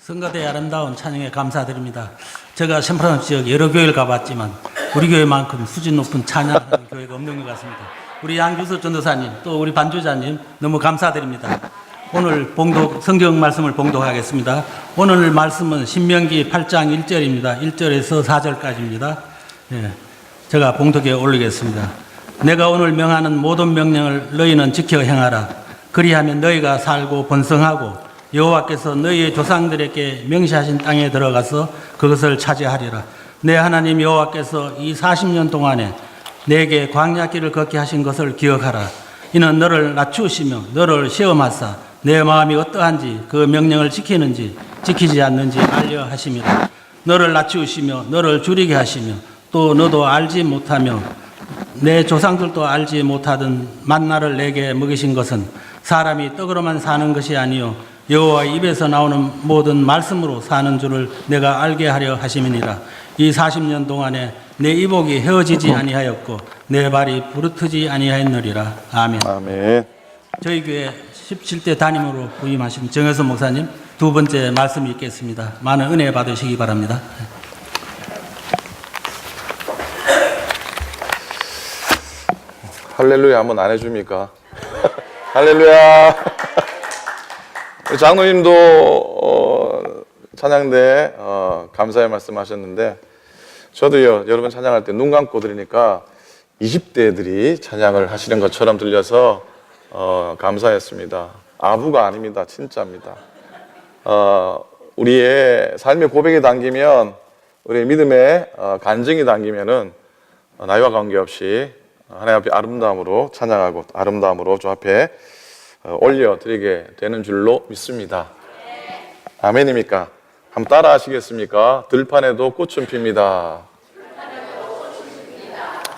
성가대의 아름다운 찬양에 감사드립니다. 제가 샌프란시스코 지역 여러 교회를 가봤지만 우리 교회만큼 수준 높은 찬양하는 교회가 없는 것 같습니다. 우리 양규석 전도사님 또 우리 반주자님 너무 감사드립니다. 오늘 성경 말씀을 봉독하겠습니다. 오늘 말씀은 신명기 8장 1절입니다. 1절에서 4절까지입니다. 제가 봉독에 올리겠습니다. 내가 오늘 명하는 모든 명령을 너희는 지켜 행하라. 그리하면 너희가 살고 번성하고 여호와께서 너희의 조상들에게 명시하신 땅에 들어가서 그것을 차지하리라. 내 하나님 여호와께서 이 40년 동안에 내게 광야길을 걷게 하신 것을 기억하라. 이는 너를 낮추시며 너를 시험하사 내 마음이 어떠한지 그 명령을 지키는지 지키지 않는지 알려 하심이라. 너를 낮추시며 너를 줄이게 하시며 또 너도 알지 못하며 내 조상들도 알지 못하던 만나를 내게 먹이신 것은 사람이 떡으로만 사는 것이 아니요 여호와 입에서 나오는 모든 말씀으로 사는 줄을 내가 알게 하려 하심이니라. 이 40년 동안에 내 이복이 헤어지지 아니하였고 내 발이 부르트지 아니하였느리라. 아멘. 아멘. 저희 교회 17대 담임으로 부임하신 정혜선 목사님 두 번째 말씀이 있겠습니다. 많은 은혜 받으시기 바랍니다. 할렐루야 한번 안 해줍니까? 할렐루야. 장로님도 찬양대 감사의 말씀하셨는데 저도요 여러분 찬양할 때 눈 감고 들으니까 20대들이 찬양을 하시는 것처럼 들려서 감사했습니다. 아부가 아닙니다. 진짜입니다. 우리의 삶의 고백이 담기면 우리의 믿음의 간증이 담기면은 나이와 관계없이 하나님 앞에 아름다움으로 찬양하고 아름다움으로 주 앞에 올려드리게 되는 줄로 믿습니다. 아멘입니까? 한번 따라 하시겠습니까? 들판에도 꽃은 핍니다.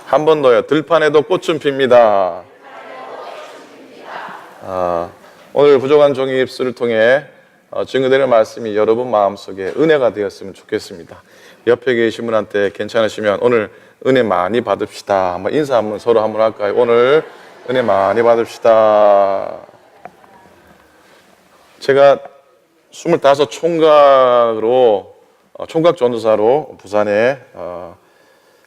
한 번 더요. 들판에도 꽃은 핍니다. 오늘 부족한 종이 입술을 통해 증거되는 말씀이 여러분 마음속에 은혜가 되었으면 좋겠습니다. 옆에 계신 분한테 괜찮으시면 오늘 은혜 많이 받읍시다. 한번 인사 한번 서로 한번 할까요? 오늘 은혜 많이 받읍시다. 제가 25 총각 전도사로 부산에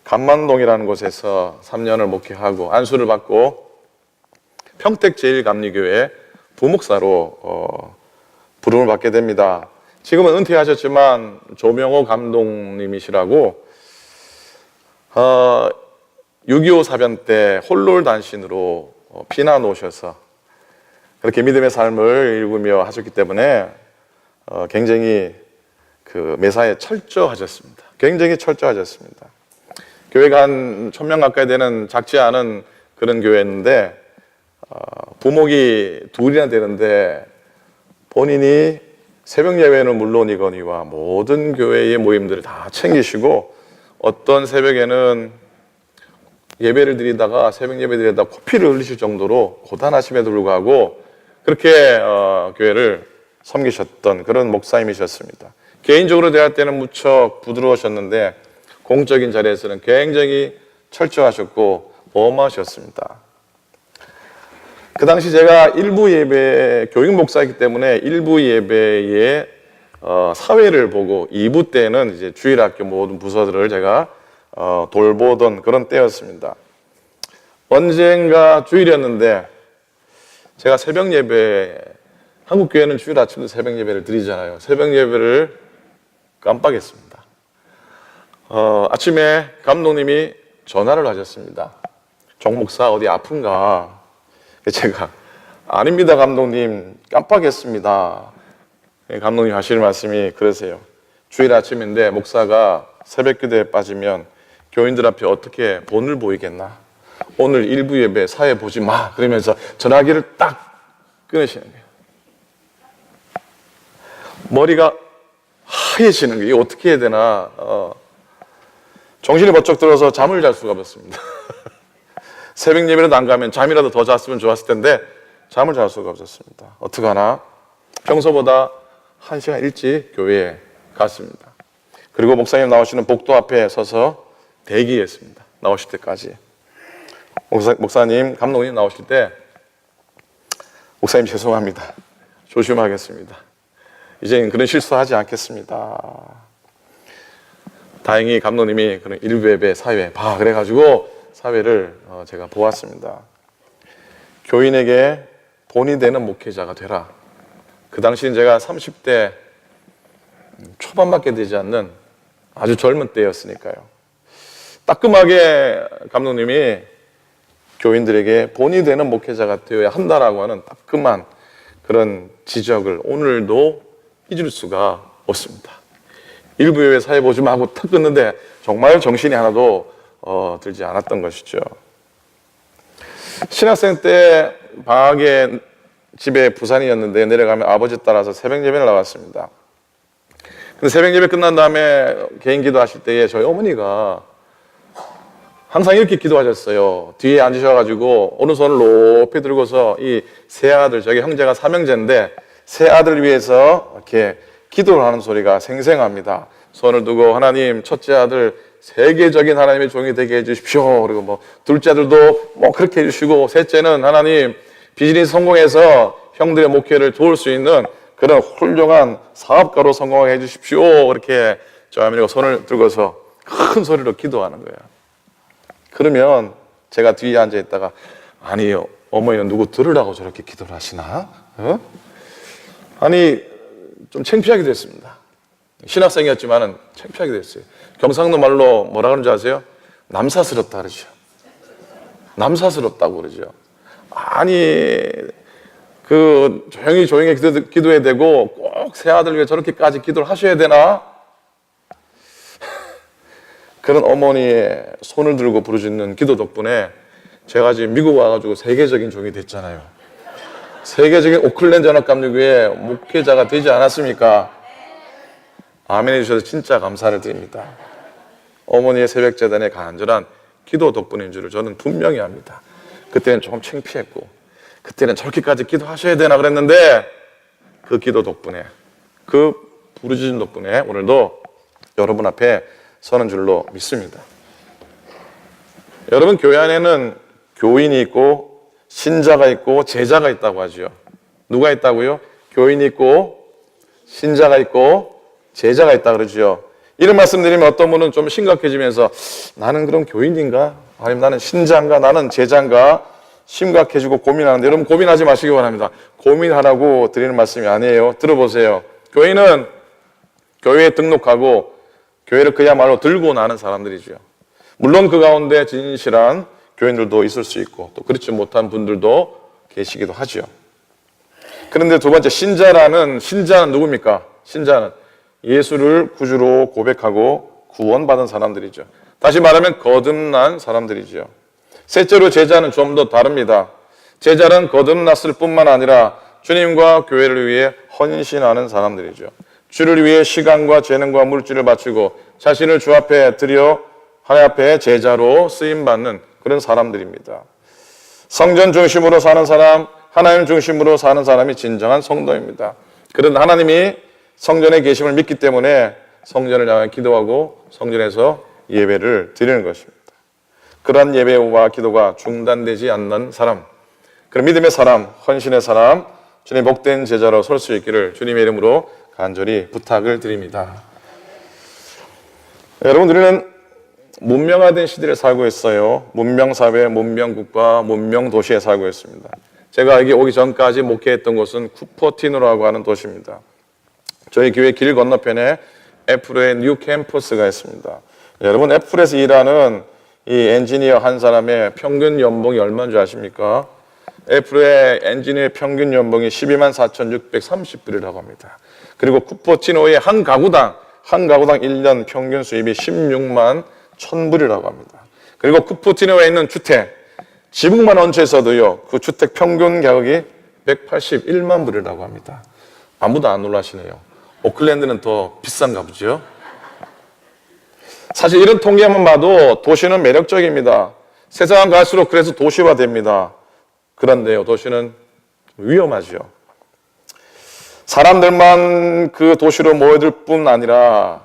감만동이라는 곳에서 3년을 목회하고 안수를 받고 평택 제일감리교회 부목사로 부름을 받게 됩니다. 지금은 은퇴하셨지만 조명호 감독님이시라고 6.25 사변 때 홀롤단신으로 피난 오셔서 그렇게 믿음의 삶을 일구며 하셨기 때문에 굉장히 그 매사에 철저하셨습니다. 굉장히 철저하셨습니다. 교회가 한 1000명 가까이 되는 작지 않은 그런 교회였는데 부목이 둘이나 되는데 본인이 새벽 예배는 물론이거니와 모든 교회의 모임들을 다 챙기시고 어떤 새벽에는 예배를 드리다가 새벽 예배 드리다가 코피를 흘리실 정도로 고단하심에도 불구하고 그렇게 교회를 섬기셨던 그런 목사님이셨습니다. 개인적으로 대할 때는 무척 부드러우셨는데 공적인 자리에서는 굉장히 철저하셨고 엄하셨습니다. 그 당시 제가 일부 예배 교육 목사이기 때문에 일부 예배의 사회를 보고 2부 때는 이제 주일학교 모든 부서들을 제가 돌보던 그런 때였습니다. 언젠가 주일이었는데 제가 새벽 예배, 한국 교회는 주일 아침도 새벽 예배를 드리잖아요. 새벽 예배를 깜빡했습니다. 아침에 감독님이 전화를 하셨습니다. 정 목사 어디 아픈가? 제가 아닙니다 감독님 깜빡했습니다. 감독님 하시는 말씀이 그러세요. 주일 아침인데 목사가 새벽 기도에 빠지면 교인들 앞에 어떻게 본을 보이겠나? 오늘 일부 예배 사회 보지 마 그러면서 전화기를 딱 끊으시는 거예요. 머리가 하얘지는 거예요. 이게 어떻게 해야 되나 정신이 번쩍 들어서 잠을 잘 수가 없었습니다. 새벽 예배라도 안 가면 잠이라도 더 잤으면 좋았을 텐데 잠을 잘 수가 없었습니다. 어떡하나 평소보다 1시간 일찍 교회에 갔습니다. 그리고 목사님 나오시는 복도 앞에 서서 대기했습니다. 나오실 때까지. 목사님, 감독님 나오실 때 목사님 죄송합니다. 조심하겠습니다. 이제는 그런 실수하지 않겠습니다. 다행히 감독님이 그런 일부 예배, 사회 봐 그래가지고 사회를 제가 보았습니다. 교인에게 본이 되는 목회자가 되라. 그 당시엔 제가 30대 초반밖에 되지 않는 아주 젊은 때였으니까요. 따끔하게 감독님이 교인들에게 본이 되는 목회자가 되어야 한다라고 하는 따끔한 그런 지적을 오늘도 잊을 수가 없습니다. 일부 예배 사회 보지 마 하고 탁 끊는데 정말 정신이 하나도 들지 않았던 것이죠. 신학생 때 방학에 집에 부산이었는데 내려가면 아버지 따라서 새벽 예배를 나왔습니다. 근데 새벽 예배 끝난 다음에 개인 기도하실 때에 저희 어머니가 항상 이렇게 기도하셨어요. 뒤에 앉으셔가지고 오른손을 높이 들고서 이 세 아들, 저기 형제가 삼형제인데 세 아들 위해서 이렇게 기도를 하는 소리가 생생합니다. 손을 두고 하나님 첫째 아들 세계적인 하나님의 종이 되게 해주십시오. 그리고 뭐 둘째 아들도 뭐 그렇게 해주시고 셋째는 하나님 비즈니스 성공해서 형들의 목회를 도울 수 있는 그런 훌륭한 사업가로 성공하게 해주십시오. 그렇게 저 어머니가 손을 들고서 큰 소리로 기도하는 거예요. 그러면 제가 뒤에 앉아 있다가 아니요 어머니는 누구 들으라고 저렇게 기도를 하시나? 아니 좀 창피하게 됐습니다. 신학생이었지만은 창피하게 됐어요. 경상도 말로 뭐라 그러는지 아세요? 남사스럽다 그러죠. 남사스럽다고 그러죠. 아니 그 조용히 기도해야 되고 꼭 새 아들 위해 저렇게까지 기도를 하셔야 되나? 그런 어머니의 손을 들고 부르짖는 기도 덕분에 제가 지금 미국 와가지고 세계적인 종이 됐잖아요. 세계적인 오클랜드 연합감리교회 목회자가 되지 않았습니까? 아멘 해주셔서 진짜 감사를 드립니다. 어머니의 새벽재단의 간절한 기도 덕분인 줄을 저는 분명히 압니다. 그때는 조금 창피했고 그때는 저렇게까지 기도하셔야 되나 그랬는데 그 기도 덕분에 그 부르짖음 덕분에 오늘도 여러분 앞에 서는 줄로 믿습니다. 여러분 교회 안에는 교인이 있고 신자가 있고 제자가 있다고 하죠. 누가 있다고요? 교인이 있고 신자가 있고 제자가 있다 그러죠. 이런 말씀 드리면 어떤 분은 좀 심각해지면서 나는 그럼 교인인가? 아니면 나는 신자인가? 나는 제자인가? 심각해지고 고민하는데 여러분 고민하지 마시기 바랍니다. 고민하라고 드리는 말씀이 아니에요. 들어보세요. 교인은 교회에 등록하고 교회를 그야말로 들고 나는 사람들이죠. 물론 그 가운데 진실한 교인들도 있을 수 있고 또 그렇지 못한 분들도 계시기도 하죠. 그런데 두 번째 신자는 누굽니까? 신자는 예수를 구주로 고백하고 구원받은 사람들이죠. 다시 말하면 거듭난 사람들이죠. 셋째로 제자는 좀 더 다릅니다. 제자는 거듭났을 뿐만 아니라 주님과 교회를 위해 헌신하는 사람들이죠. 주를 위해 시간과 재능과 물질을 바치고 자신을 주 앞에 드려 하나님 앞에 제자로 쓰임받는 그런 사람들입니다. 성전 중심으로 사는 사람, 하나님 중심으로 사는 사람이 진정한 성도입니다. 그런 하나님이 성전에 계심을 믿기 때문에 성전을 향해 기도하고 성전에서 예배를 드리는 것입니다. 그러한 예배와 기도가 중단되지 않는 사람, 그런 믿음의 사람, 헌신의 사람, 주님 복된 제자로 설 수 있기를 주님의 이름으로 간절히 부탁을 드립니다. 여러분, 우리는 문명화된 시대를 살고 있어요. 문명사회, 문명국가, 문명도시에 살고 있습니다. 제가 여기 오기 전까지 목회했던 곳은 쿠퍼티노라고 하는 도시입니다. 저희 교회 길 건너편에 애플의 뉴 캠퍼스가 있습니다. 여러분, 애플에서 일하는 이 엔지니어 한 사람의 평균 연봉이 얼마인 줄 아십니까? 애플의 엔지니어의 평균 연봉이 12만 4,630불이라고 합니다. 그리고 쿠퍼티노의 한 가구당 1년 평균 수입이 16만 1,000불이라고 합니다. 그리고 쿠퍼티노에 있는 주택, 지붕만 얹혀서도요, 그 주택 평균 가격이 181만 불이라고 합니다. 아무도 안 놀라시네요. 오클랜드는 더 비싼가 보죠? 사실 이런 통계만 봐도 도시는 매력적입니다. 세상 갈수록 그래서 도시화됩니다. 그런데요, 도시는 위험하죠. 사람들만 그 도시로 모여들 뿐 아니라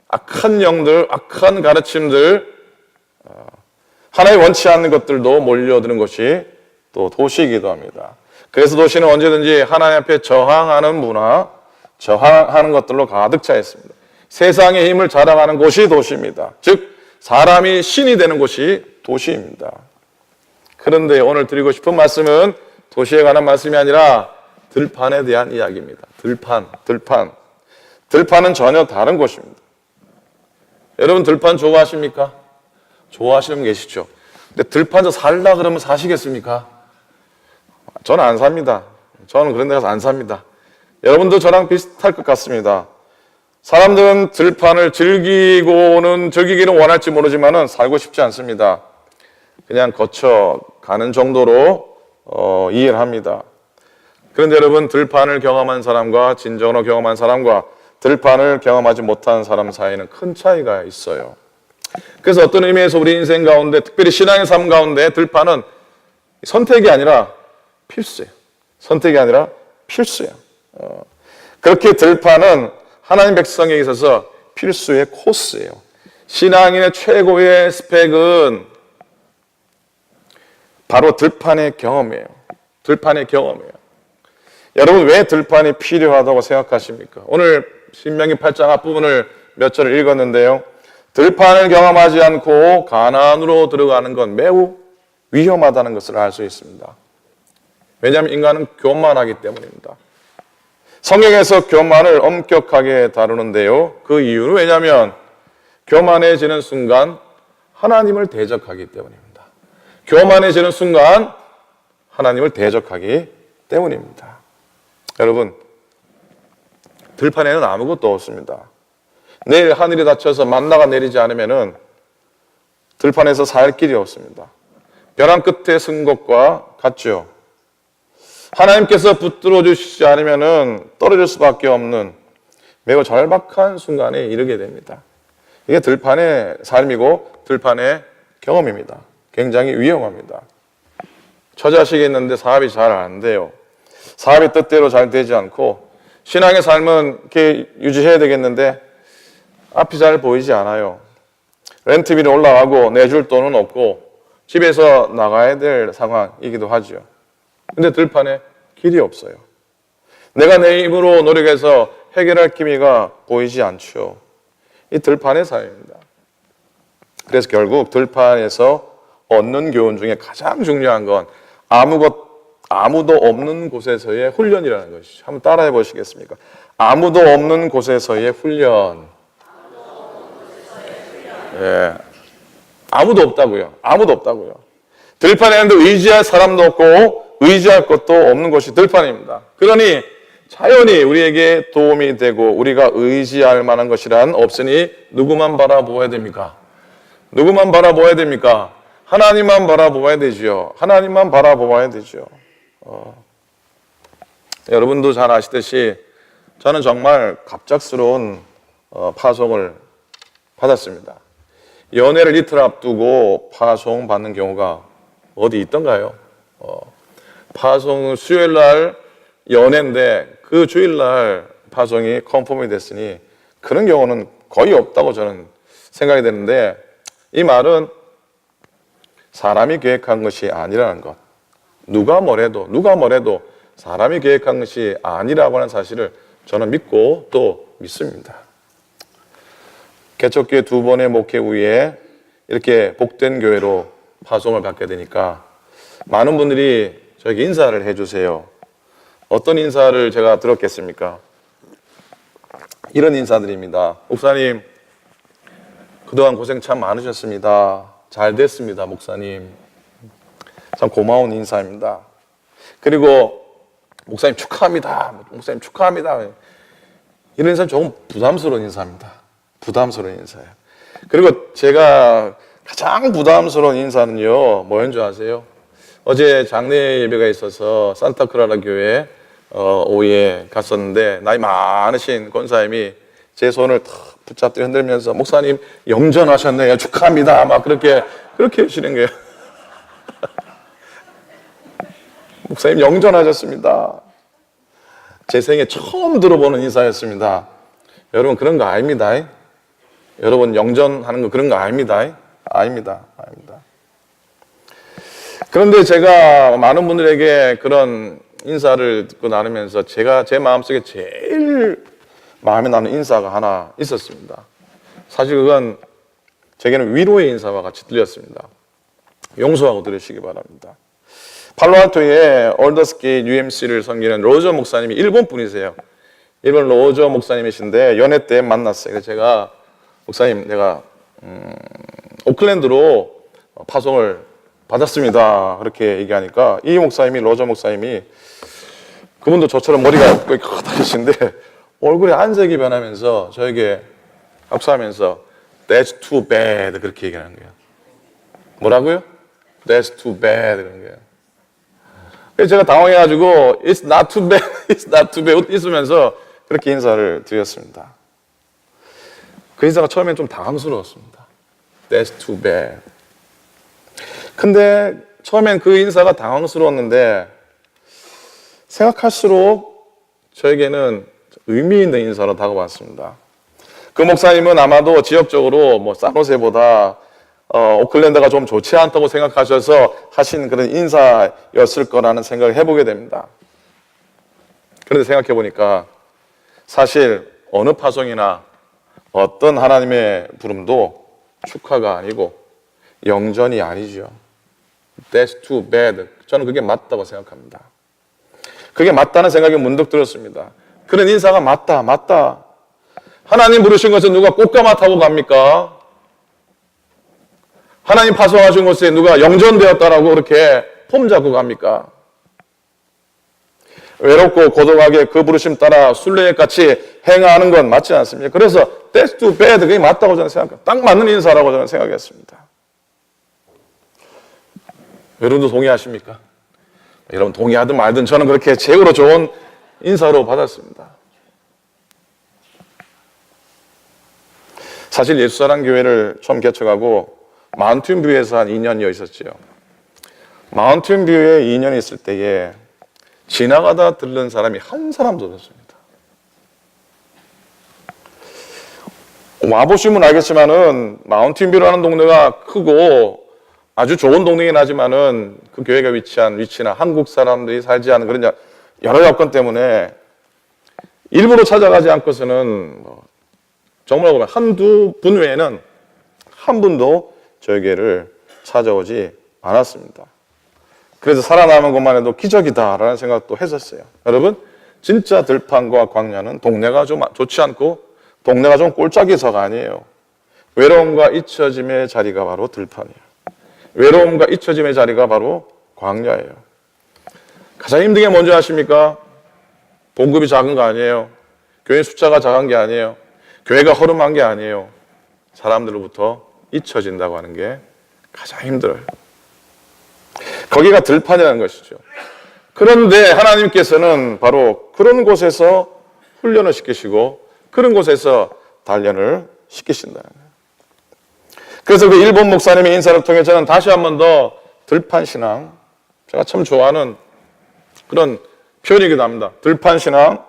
악한 영들, 악한 가르침들, 하나님 원치 않는 것들도 몰려드는 것이 또 도시이기도 합니다. 그래서 도시는 언제든지 하나님 앞에 저항하는 문화, 저항하는 것들로 가득 차 있습니다. 세상의 힘을 자랑하는 곳이 도시입니다. 즉 사람이 신이 되는 곳이 도시입니다. 그런데 오늘 드리고 싶은 말씀은 도시에 관한 말씀이 아니라 들판에 대한 이야기입니다. 들판은 전혀 다른 곳입니다. 여러분 들판 좋아하십니까? 좋아하시는 분 계시죠? 근데 들판에서 살라 그러면 사시겠습니까? 저는 안 삽니다. 저는 그런 데 가서 안 삽니다. 여러분도 저랑 비슷할 것 같습니다. 사람들은 들판을 즐기기는 원할지 모르지만은 살고 싶지 않습니다. 그냥 거쳐가는 정도로 이해를 합니다. 그런데 여러분 들판을 경험한 사람과 진정으로 경험한 사람과 들판을 경험하지 못한 사람 사이에는 큰 차이가 있어요. 그래서 어떤 의미에서 우리 인생 가운데 특별히 신앙의 삶 가운데 들판은 선택이 아니라 필수예요. 선택이 아니라 필수예요. 그렇게 들판은 하나님 백성에게 있어서 필수의 코스예요. 신앙인의 최고의 스펙은 바로 들판의 경험이에요. 들판의 경험이에요. 여러분 왜 들판이 필요하다고 생각하십니까? 오늘 신명기 8장 앞부분을 몇 절을 읽었는데요. 들판을 경험하지 않고 가나안으로 들어가는 건 매우 위험하다는 것을 알 수 있습니다. 왜냐하면 인간은 교만하기 때문입니다. 성경에서 교만을 엄격하게 다루는데요. 그 이유는 왜냐하면 교만해지는 순간 하나님을 대적하기 때문입니다. 교만해지는 순간 하나님을 대적하기 때문입니다. 여러분, 들판에는 아무것도 없습니다. 내일 하늘이 닫혀서 만나가 내리지 않으면은 들판에서 살 길이 없습니다. 벼랑 끝에 쓴 것과 같죠. 하나님께서 붙들어 주시지 않으면은 떨어질 수밖에 없는 매우 절박한 순간에 이르게 됩니다. 이게 들판의 삶이고 들판의 경험입니다. 굉장히 위험합니다. 처자식이 있는데 사업이 잘 안 돼요. 사업이 뜻대로 잘 되지 않고 신앙의 삶은 이렇게 유지해야 되겠는데 앞이 잘 보이지 않아요. 렌트비는 올라가고 내줄 돈은 없고 집에서 나가야 될 상황이기도 하죠. 근데 들판에 길이 없어요. 내가 내 힘으로 노력해서 해결할 기미가 보이지 않죠. 이 들판의 삶입니다. 그래서 결국 들판에서 얻는 교훈 중에 가장 중요한 건 아무도 없는 곳에서의 훈련이라는 것이죠. 한번 따라해 보시겠습니까? 아무도 없는 곳에서의 훈련. 예. 아무도 없다고요. 아무도 없다고요. 들판에는 의지할 사람도 없고 의지할 것도 없는 곳이 들판입니다. 그러니 자연히 우리에게 도움이 되고 우리가 의지할 만한 것이란 없으니 누구만 바라보아야 됩니까? 누구만 바라보아야 됩니까? 하나님만 바라보아야 되죠. 하나님만 바라보아야 되죠. 여러분도 잘 아시듯이 저는 정말 갑작스러운 파송을 받았습니다. 연애를 이틀 앞두고 파송 받는 경우가 어디 있던가요? 파송은 수요일 날 연애인데 그 주일 날 파송이 컨펌이 됐으니 그런 경우는 거의 없다고 저는 생각이 되는데 이 말은 사람이 계획한 것이 아니라는 것. 누가 뭐래도 사람이 계획한 것이 아니라고 하는 사실을 저는 믿고 또 믿습니다. 개척교회 2번의 목회 후에 이렇게 복된 교회로 파송을 받게 되니까 많은 분들이 저에게 인사를 해주세요. 어떤 인사를 제가 들었겠습니까? 이런 인사드립니다. 목사님, 그동안 고생 참 많으셨습니다. 잘 됐습니다, 목사님. 참 고마운 인사입니다. 그리고 목사님 축하합니다. 목사님 축하합니다. 이런 인사는 조금 부담스러운 인사입니다. 부담스러운 인사예요. 그리고 제가 가장 부담스러운 인사는요, 뭐인 줄 아세요? 어제 장례 예배가 있어서 산타크라라 교회 오후에 갔었는데 나이 많으신 권사님이 제 손을 탁 붙잡고 흔들면서 목사님 영전하셨네요. 축하합니다. 막 그렇게 하시는 거예요. 목사님 영전하셨습니다. 제 생에 처음 들어보는 인사였습니다. 여러분 그런 거 아닙니다. 여러분 영전하는 거 그런 거 아닙니다. 아닙니다. 그런데 제가 많은 분들에게 그런 인사를 듣고 나누면서 제가 제 마음속에 제일 마음에 남는 인사가 하나 있었습니다. 사실 그건 제게는 위로의 인사와 같이 들렸습니다. 용서하고 들으시기 바랍니다. 팔로알토의 올더스게이트 UMC를 섬기는 로저 목사님이 일본 분이세요. 일본 로저 목사님이신데 연애 때 만났어요. 그래서 제가 목사님 내가 오클랜드로 파송을 받았습니다. 그렇게 얘기하니까 이 목사님이 로저 목사님이 그분도 저처럼 머리가 커다리신데 얼굴에 안색이 변하면서 저에게 악수하면서 That's too bad 그렇게 얘기하는 거예요. 뭐라고요? That's too bad 그런 거예요. 그래서 제가 당황해가지고 It's not too bad, It's not too bad 있으면서 그렇게 인사를 드렸습니다. 그 인사가 처음엔 좀 당황스러웠습니다. That's too bad. 근데 처음엔 그 인사가 당황스러웠는데 생각할수록 저에게는 의미 있는 인사로 다가왔습니다. 그 목사님은 아마도 지역적으로 뭐 산호세보다 오클랜드가 좀 좋지 않다고 생각하셔서 하신 그런 인사였을 거라는 생각을 해보게 됩니다. 그런데 생각해 보니까 사실 어느 파송이나 어떤 하나님의 부름도 축하가 아니고 영전이 아니죠. That's too bad. 저는 그게 맞다고 생각합니다. 그게 맞다는 생각이 문득 들었습니다. 그런 인사가 맞다. 하나님 부르신 것은 누가 꽃가마 타고 갑니까? 하나님 파송하신 곳에 누가 영전되었다라고 그렇게 폼 잡고 갑니까? 외롭고 고독하게 그 부르심 따라 순례같이 행하는 건 맞지 않습니까? 그래서 That's too bad. 그게 맞다고 저는 생각합니다. 딱 맞는 인사라고 저는 생각했습니다. 여러분도 동의하십니까? 여러분 동의하든 말든 저는 그렇게 최고로 좋은 인사로 받았습니다. 사실 예수사랑교회를 처음 개척하고 마운틴뷰에서 한 2년여 있었지요. 마운틴뷰에 2년 있을 때에 지나가다 들른 사람이 한 사람도 없었습니다. 와보시면 알겠지만은 마운틴뷰라는 동네가 크고 아주 좋은 동네긴 하지만은 그 교회가 위치한 위치나 한국 사람들이 살지 않은 그런 여러 여건 때문에 일부러 찾아가지 않고서는 정말 보면 한두 분 외에는 한 분도 저희 교회를 찾아오지 않았습니다. 그래서 살아남은 것만 해도 기적이다라는 생각도 했었어요. 여러분, 진짜 들판과 광야는 동네가 좀 좋지 않고 동네가 좀 꼴짝이서가 아니에요. 외로움과 잊혀짐의 자리가 바로 들판이에요. 외로움과 잊혀짐의 자리가 바로 광야예요. 가장 힘든 게 뭔지 아십니까? 봉급이 작은 거 아니에요. 교회 숫자가 작은 게 아니에요. 교회가 허름한 게 아니에요. 사람들로부터 잊혀진다고 하는 게 가장 힘들어요. 거기가 들판이라는 것이죠. 그런데 하나님께서는 바로 그런 곳에서 훈련을 시키시고 그런 곳에서 단련을 시키신다는 거예요. 그래서 그 일본 목사님의 인사를 통해 저는 다시 한 번 더 들판신앙, 제가 참 좋아하는 그런 표현이기도 합니다. 들판신앙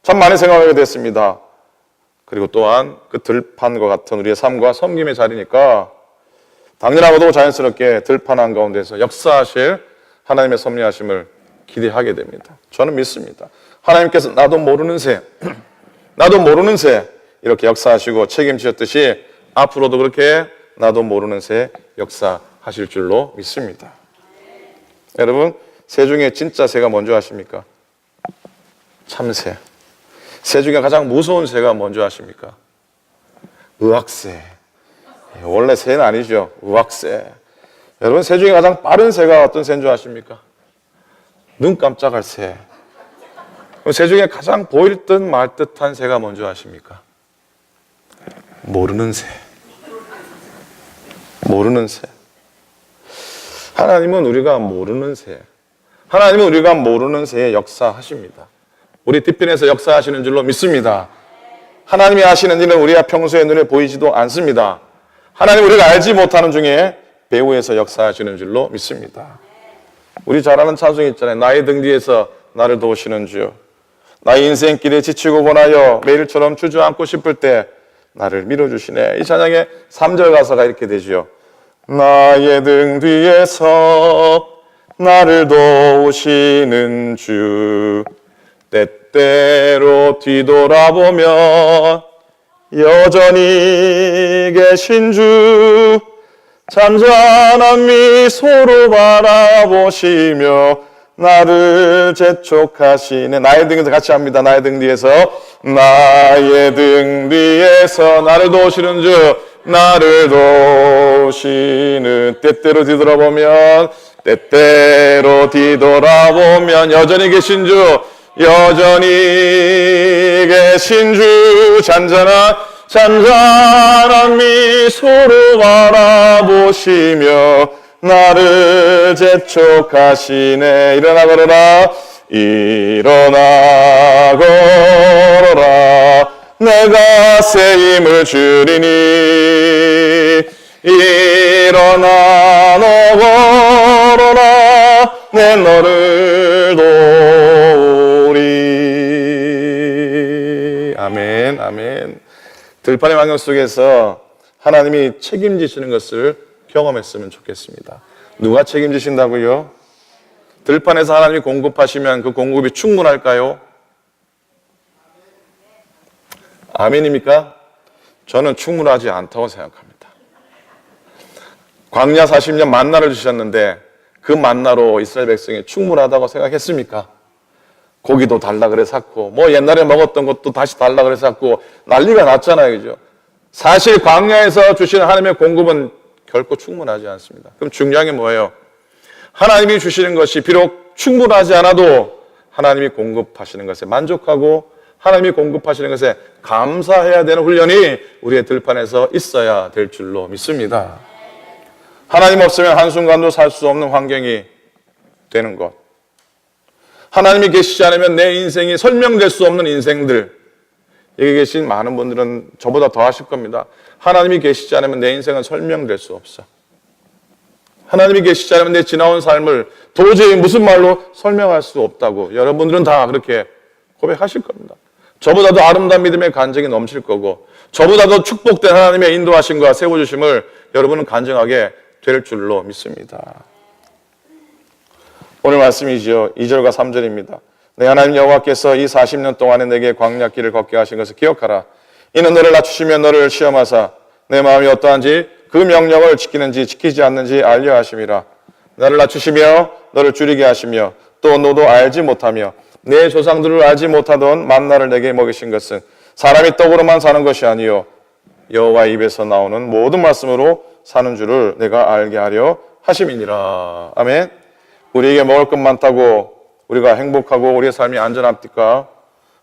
참 많이 생각하게 됐습니다. 그리고 또한 그 들판과 같은 우리의 삶과 섬김의 자리니까 당연하고도 자연스럽게 들판 한가운데서 역사하실 하나님의 섭리하심을 기대하게 됩니다. 저는 믿습니다. 하나님께서 나도 모르는 새 이렇게 역사하시고 책임지셨듯이 앞으로도 그렇게 나도 모르는 새 역사하실 줄로 믿습니다. 여러분, 새 중에 진짜 새가 뭔지 아십니까? 참새. 새 중에 가장 무서운 새가 뭔지 아십니까? 의학새. 원래 새는 아니죠. 의학새. 여러분, 새 중에 가장 빠른 새가 어떤 새인 줄 아십니까? 눈 깜짝할 새. 새 중에 가장 보일 듯 말 듯한 새가 뭔지 아십니까? 모르는 새. 모르는 새. 하나님은 우리가 모르는 새. 하나님은 우리가 모르는 새에 역사하십니다. 우리 뒷편에서 역사하시는 줄로 믿습니다. 하나님이 하시는 일은 우리가 평소에 눈에 보이지도 않습니다. 하나님 우리가 알지 못하는 중에 배후에서 역사하시는 줄로 믿습니다. 우리 잘 아는 찬송이 있잖아요. 나의 등 뒤에서 나를 도우시는 주여. 나의 인생길에 지치고 고나여 매일처럼 주저앉고 싶을 때 나를 밀어주시네. 이 찬양의 3절 가사가 이렇게 되죠. 나의 등 뒤에서 나를 도우시는 주. That 때때로 뒤돌아보면 여전히 계신 주 잔잔한 미소로 바라보시며 나를 재촉하시네. 나의 등 뒤에서 같이 합니다. 나의 등 뒤에서, 나의 등 뒤에서 나를 도우시는 주, 나를 도우시는. 때때로 뒤돌아보면, 때때로 뒤돌아보면 여전히 계신 주, 여전히 계신 주, 잔잔한 미소로 바라보시며 나를 재촉하시네. 일어나 걸어라, 일어나 걸어라, 내가 새 힘을 주리니. 일어나 너 걸어라, 내 너를 도우리. 아멘, 아멘. 들판의 환경 속에서 하나님이 책임지시는 것을 경험했으면 좋겠습니다. 누가 책임지신다고요? 들판에서 하나님이 공급하시면 그 공급이 충분할까요? 아멘입니까? 저는 충분하지 않다고 생각합니다. 광야 40년 만나를 주셨는데 그 만나로 이스라엘 백성이 충분하다고 생각했습니까? 고기도 달라 그래 샀고 뭐 옛날에 먹었던 것도 다시 달라 그래 샀고 난리가 났잖아요. 그죠? 사실 광야에서 주시는 하나님의 공급은 결코 충분하지 않습니다. 그럼 중요한 게 뭐예요? 하나님이 주시는 것이 비록 충분하지 않아도 하나님이 공급하시는 것에 만족하고 하나님이 공급하시는 것에 감사해야 되는 훈련이 우리의 들판에서 있어야 될 줄로 믿습니다. 하나님 없으면 한순간도 살 수 없는 환경이 되는 것. 하나님이 계시지 않으면 내 인생이 설명될 수 없는 인생들. 여기 계신 많은 분들은 저보다 더 하실 겁니다. 하나님이 계시지 않으면 내 인생은 설명될 수 없어. 하나님이 계시지 않으면 내 지나온 삶을 도저히 무슨 말로 설명할 수 없다고 여러분들은 다 그렇게 고백하실 겁니다. 저보다도 아름다운 믿음의 간증이 넘칠 거고 저보다도 축복된 하나님의 인도하심과 세워주심을 여러분은 간증하게 될 줄로 믿습니다. 오늘 말씀이지요. 2절과 3절입니다. 내 하나님 여호와께서 이 40년 동안에 내게 광야길을 걷게 하신 것을 기억하라. 이는 너를 낮추시며 너를 시험하사 내 마음이 어떠한지 그 명령을 지키는지 지키지 않는지 알려 하심이라. 나를 낮추시며 너를 줄이게 하시며 또 너도 알지 못하며 내 조상들을 알지 못하던 만나를 내게 먹이신 것은 사람이 떡으로만 사는 것이 아니요 여호와의 입에서 나오는 모든 말씀으로 사는 줄을 내가 알게 하려 하심이니라. 아멘. 우리에게 먹을 것 많다고 우리가 행복하고 우리의 삶이 안전합니까?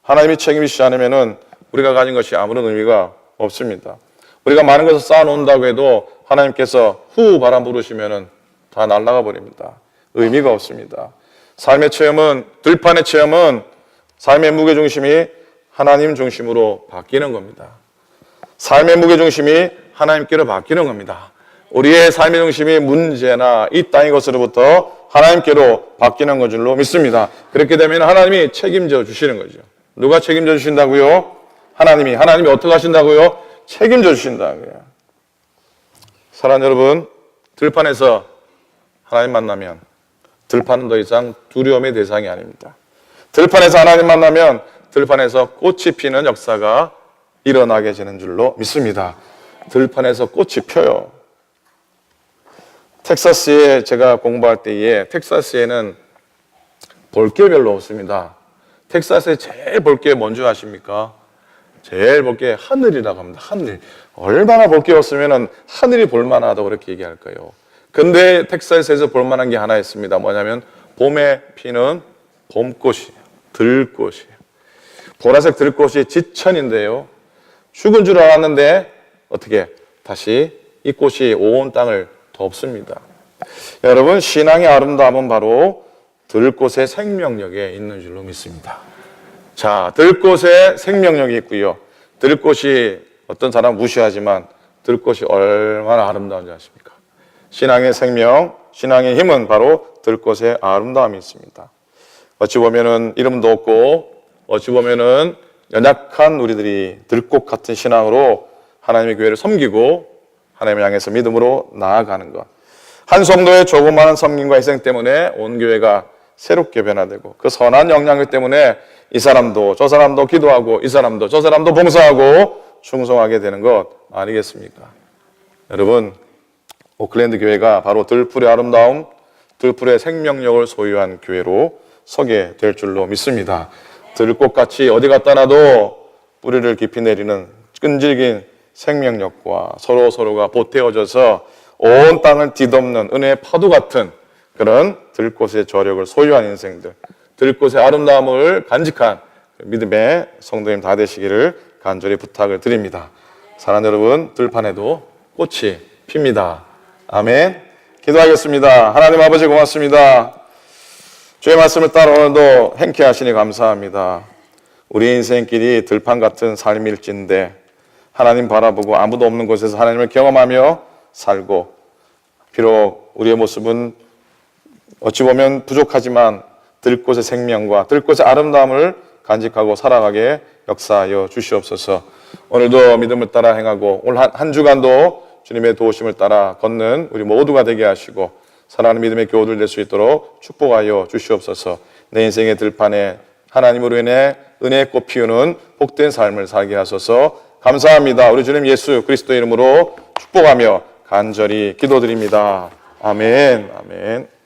하나님이 책임지지 않으면 우리가 가진 것이 아무런 의미가 없습니다. 우리가 많은 것을 쌓아놓는다고 해도 하나님께서 후 바람 부르시면 다 날아가 버립니다. 의미가 없습니다. 삶의 체험은, 들판의 체험은 삶의 무게중심이 하나님 중심으로 바뀌는 겁니다. 삶의 무게중심이 하나님께로 바뀌는 겁니다. 우리의 삶의 중심이 문제나 이 땅의 것으로부터 하나님께로 바뀌는 것 줄로 믿습니다. 그렇게 되면 하나님이 책임져 주시는 거죠. 누가 책임져 주신다고요? 하나님이 어떻게 하신다고요? 책임져 주신다고요. 사랑하는 여러분, 들판에서 하나님 만나면 들판은 더 이상 두려움의 대상이 아닙니다. 들판에서 하나님 만나면 들판에서 꽃이 피는 역사가 일어나게 되는 줄로 믿습니다. 들판에서 꽃이 펴요. 텍사스에 제가 공부할 때에 텍사스에는 볼 게 별로 없습니다. 텍사스에 제일 볼 게 뭔지 아십니까? 제일 볼 게 하늘이라고 합니다. 하늘. 얼마나 볼 게 없으면 하늘이 볼만하다고 그렇게 얘기할까요? 근데 텍사스에서 볼만한 게 하나 있습니다. 뭐냐면 봄에 피는 봄꽃이에요. 들꽃이에요. 보라색 들꽃이 지천인데요. 죽은 줄 알았는데 어떻게 다시 이 꽃이 온 땅을 덮습니다. 여러분, 신앙의 아름다움은 바로 들꽃의 생명력에 있는 줄로 믿습니다. 자, 들꽃에 생명력이 있고요. 들꽃이 어떤 사람 무시하지만 들꽃이 얼마나 아름다운지 아십니까? 신앙의 생명, 신앙의 힘은 바로 들꽃의 아름다움이 있습니다. 어찌 보면은 이름도 없고 어찌 보면은 연약한 우리들이 들꽃 같은 신앙으로 하나님의 교회를 섬기고 하나님을 향해서 믿음으로 나아가는 것. 한 성도의 조그마한 섬김과 희생 때문에 온 교회가 새롭게 변화되고 그 선한 영향력 때문에 이 사람도 저 사람도 기도하고 이 사람도 저 사람도 봉사하고 충성하게 되는 것 아니겠습니까? 여러분, 오클랜드 교회가 바로 들풀의 아름다움, 들풀의 생명력을 소유한 교회로 서게 될 줄로 믿습니다. 들꽃같이 어디 갖다 놔도 뿌리를 깊이 내리는 끈질긴 생명력과 서로가 보태어져서 온 땅을 뒤덮는 은혜의 파도 같은 그런 들꽃의 저력을 소유한 인생들, 들꽃의 아름다움을 간직한 믿음의 성도님 다 되시기를 간절히 부탁을 드립니다. 사랑하는 여러분, 들판에도 꽃이 핍니다. 아멘. 기도하겠습니다. 하나님 아버지 고맙습니다. 주의 말씀을 따라 오늘도 행케 하시니 감사합니다. 우리 인생길이 들판 같은 삶일진데 하나님 바라보고 아무도 없는 곳에서 하나님을 경험하며 살고, 비록 우리의 모습은 어찌 보면 부족하지만 들꽃의 생명과 들꽃의 아름다움을 간직하고 살아가게 역사하여 주시옵소서. 오늘도 믿음을 따라 행하고 올 한 주간도 주님의 도우심을 따라 걷는 우리 모두가 되게 하시고 사랑하는 믿음의 교우들 될 수 있도록 축복하여 주시옵소서. 내 인생의 들판에 하나님으로 인해 은혜의 꽃 피우는 복된 삶을 살게 하소서. 감사합니다. 우리 주님 예수 그리스도의 이름으로 축복하며 간절히 기도드립니다. 아멘. 아멘.